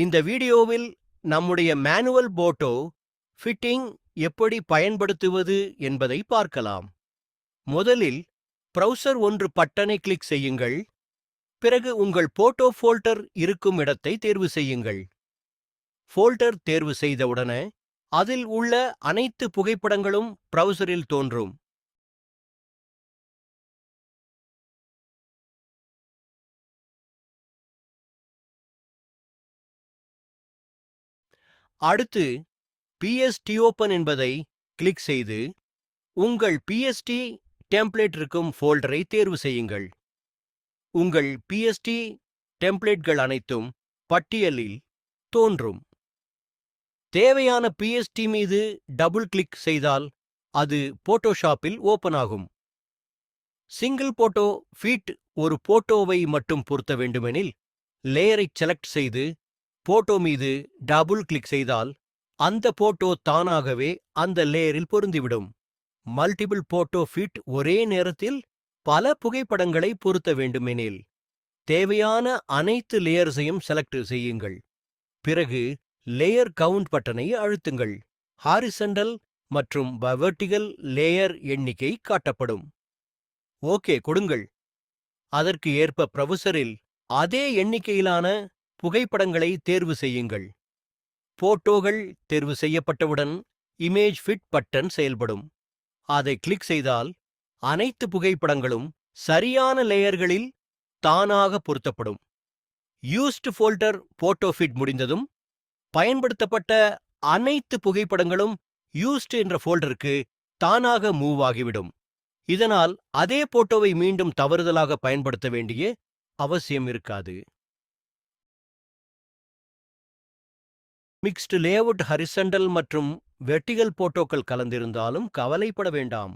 இந்த வீடியோவில் நம்முடைய மேனுவல் போட்டோ ஃபிட்டிங் எப்படி பயன்படுத்துவது என்பதை பார்க்கலாம். முதலில் ப்ரௌசர் ஒன்று பட்டனை கிளிக் செய்யுங்கள். பிறகு உங்கள் போட்டோ ஃபோல்டர் இருக்கும் இடத்தை தேர்வு செய்யுங்கள். ஃபோல்டர் தேர்வு செய்தவுடனே அதில் உள்ள அனைத்து புகைப்படங்களும் ப்ரௌசரில் தோன்றும். அடுத்து PST ஓப்பன் என்பதை கிளிக் செய்து உங்கள் PST டெம்ப்ளேட் இருக்கும் ஃபோல்டரை தேர்வு செய்யுங்கள். உங்கள் PST டெம்ப்ளேட்கள் அனைத்தும் பட்டியலில் தோன்றும். தேவையான PST மீது டபுள் கிளிக் செய்தால் அது போட்டோஷாப்பில் ஓப்பன் ஆகும். சிங்கிள் போட்டோ ஃபீட் ஒரு போட்டோவை மட்டும் பொருத்த வேண்டுமெனில் லேயரை செலக்ட் செய்து போட்டோ மீது டபுள் கிளிக் செய்தால் அந்த போட்டோ தானாகவே அந்த லேயரில் பொருந்திவிடும். மல்டிபிள் போட்டோ ஃபிட் ஒரே நேரத்தில் பல புகைப்படங்களை பொருத்த வேண்டுமெனில் தேவையான அனைத்து லேயர்ஸையும் செலக்ட் செய்யுங்கள். பிறகு லேயர் கவுண்ட் பட்டனை அழுத்துங்கள். ஹாரிசன்டல் மற்றும் வெர்டிகல் லேயர் எண்ணிக்கை காட்டப்படும். ஓகே கொடுங்கள். அதற்கு ஏற்ப ப்ரௌசரில் அதே எண்ணிக்கையிலான புகைப்படங்களை தேர்வு செய்யுங்கள். போட்டோகள் தேர்வு செய்யப்பட்டவுடன் இமேஜ் ஃபிட் பட்டன் செயல்படும். அதை கிளிக் செய்தால் அனைத்து புகைப்படங்களும் சரியான லேயர்களில் தானாக பொருத்தப்படும். யூஸ்டு ஃபோல்டர் போட்டோ ஃபிட் முடிந்ததும் பயன்படுத்தப்பட்ட அனைத்து புகைப்படங்களும் யூஸ்டு என்ற ஃபோல்டருக்கு தானாக மூவ் ஆகிவிடும். இதனால் அதே போட்டோவை மீண்டும் தவறுதலாக பயன்படுத்த வேண்டிய அவசியம் இருக்காது. மிக்ஸ்டு லேஅவுட் ஹரிசண்டல் மற்றும் வெர்டிகல் போட்டோக்கள் கலந்திருந்தாலும் கவலைப்பட வேண்டாம்.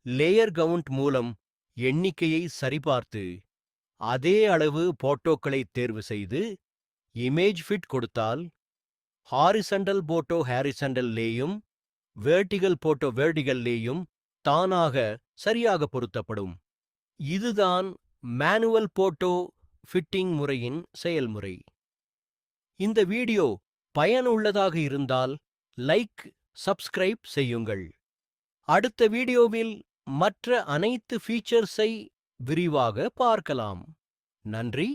லேயர் கவுண்ட் மூலம் எண்ணிக்கையை சரிபார்த்து அதே அளவு போட்டோக்களை தேர்வு செய்து இமேஜ் ஃபிட் கொடுத்தால் ஹாரிசண்டல் போட்டோ ஹாரிசண்டல் லேயும் வெர்டிகல் போட்டோ வெர்டிகல் லேயும் தானாக சரியாக பொருத்தப்படும். இதுதான் மேனுவல் போட்டோ ஃபிட்டிங் முறையின் செயல்முறை. இந்த வீடியோ பயனுள்ளதாக இருந்தால் லைக், சப்ஸ்கிரைப் செய்யுங்கள். அடுத்த வீடியோவில் மற்ற அனைத்து ஃபீச்சர்ஸை விரிவாக பார்க்கலாம். நன்றி.